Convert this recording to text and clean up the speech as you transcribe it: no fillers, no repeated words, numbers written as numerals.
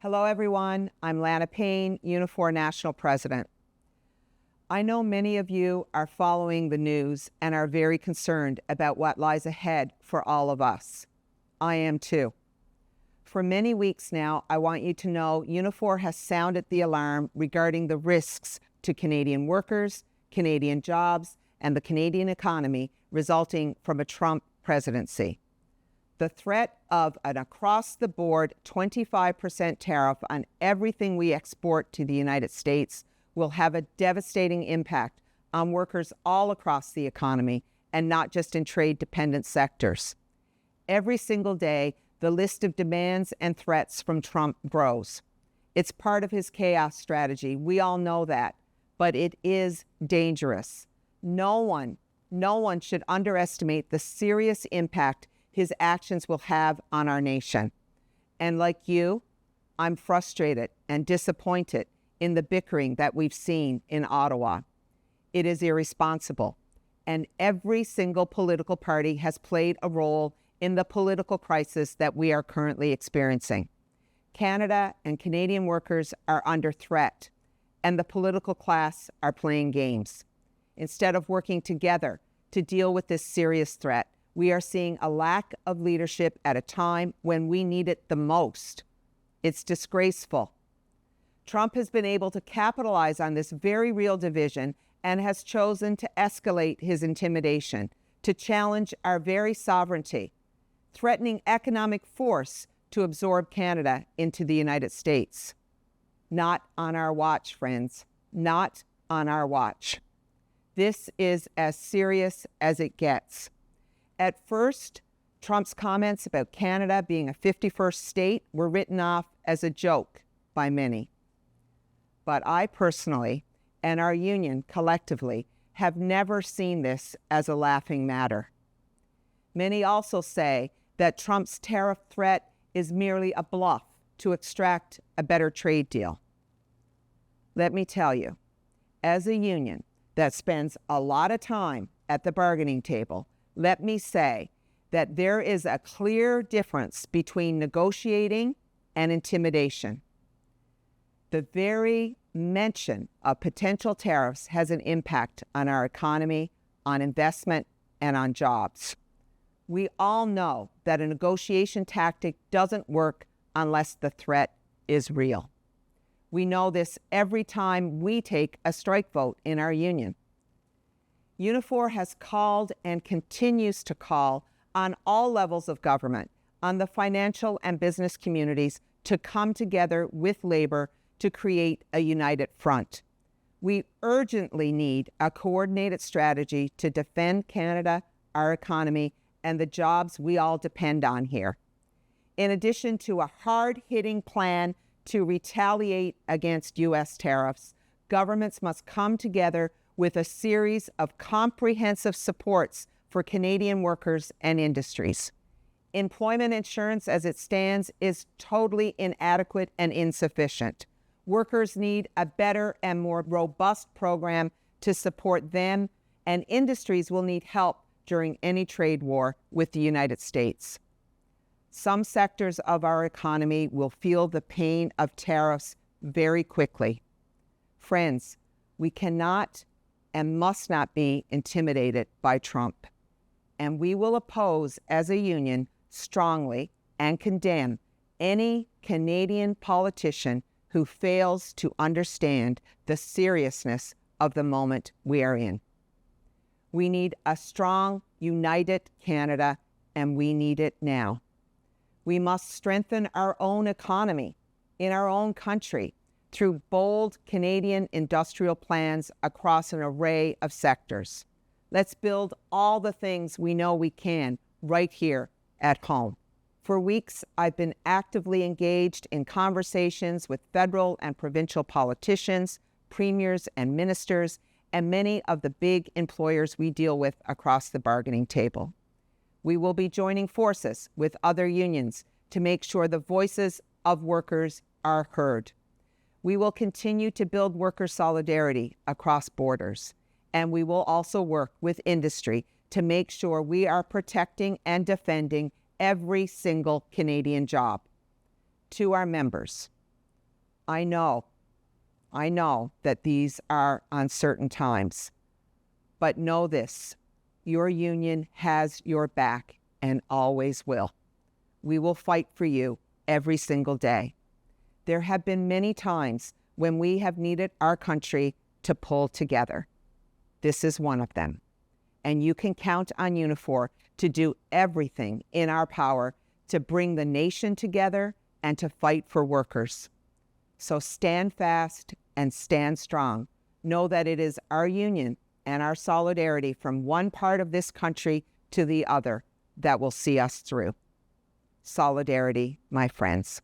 Hello, everyone. I'm Lana Payne, Unifor National President. I know many of you are following the news and are very concerned about what lies ahead for all of us. I am too. For many weeks now, I want you to know Unifor has sounded the alarm regarding the risks to Canadian workers, Canadian jobs, and the Canadian economy resulting from a Trump presidency. The threat of an across-the-board 25% tariff on everything we export to the United States will have a devastating impact on workers all across the economy and not just in trade-dependent sectors. Every single day, the list of demands and threats from Trump grows. It's part of his chaos strategy. We all know that, but it is dangerous. No one should underestimate the serious impact his actions will have on our nation. And like you, I'm frustrated and disappointed in the bickering that we've seen in Ottawa. It is irresponsible, and every single political party has played a role in the political crisis that we are currently experiencing. Canada and Canadian workers are under threat, and the political class are playing games. Instead of working together to deal with this serious threat, we are seeing a lack of leadership at a time when we need it the most. It's disgraceful. Trump has been able to capitalize on this very real division and has chosen to escalate his intimidation, to challenge our very sovereignty, threatening economic force to absorb Canada into the United States. Not on our watch, friends. Not on our watch. This is as serious as it gets. At first, Trump's comments about Canada being a 51st state were written off as a joke by many. But I personally, and our union collectively, have never seen this as a laughing matter. Many also say that Trump's tariff threat is merely a bluff to extract a better trade deal. Let me tell you, as a union that spends a lot of time at the bargaining table, let me say that there is a clear difference between negotiating and intimidation. The very mention of potential tariffs has an impact on our economy, on investment, and on jobs. We all know that a negotiation tactic doesn't work unless the threat is real. We know this every time we take a strike vote in our union. Unifor has called and continues to call on all levels of government, on the financial and business communities to come together with labor to create a united front. We urgently need a coordinated strategy to defend Canada, our economy, and the jobs we all depend on here. In addition to a hard-hitting plan to retaliate against U.S. tariffs, governments must come together with a series of comprehensive supports for Canadian workers and industries. Employment insurance as it stands is totally inadequate and insufficient. Workers need a better and more robust program to support them, and industries will need help during any trade war with the United States. Some sectors of our economy will feel the pain of tariffs very quickly. Friends, we cannot and must not be intimidated by Trump. And we will oppose as a union strongly and condemn any Canadian politician who fails to understand the seriousness of the moment we are in. We need a strong, united Canada, and we need it now. We must strengthen our own economy in our own country through bold Canadian industrial plans across an array of sectors. Let's build all the things we know we can right here at home. For weeks, I've been actively engaged in conversations with federal and provincial politicians, premiers and ministers, and many of the big employers we deal with across the bargaining table. We will be joining forces with other unions to make sure the voices of workers are heard. We will continue to build worker solidarity across borders, and we will also work with industry to make sure we are protecting and defending every single Canadian job. To our members, I know that these are uncertain times, but know this, your union has your back and always will. We will fight for you every single day. There have been many times when we have needed our country to pull together. This is one of them. And you can count on Unifor to do everything in our power to bring the nation together and to fight for workers. So stand fast and stand strong. Know that it is our union and our solidarity from one part of this country to the other that will see us through. Solidarity, my friends.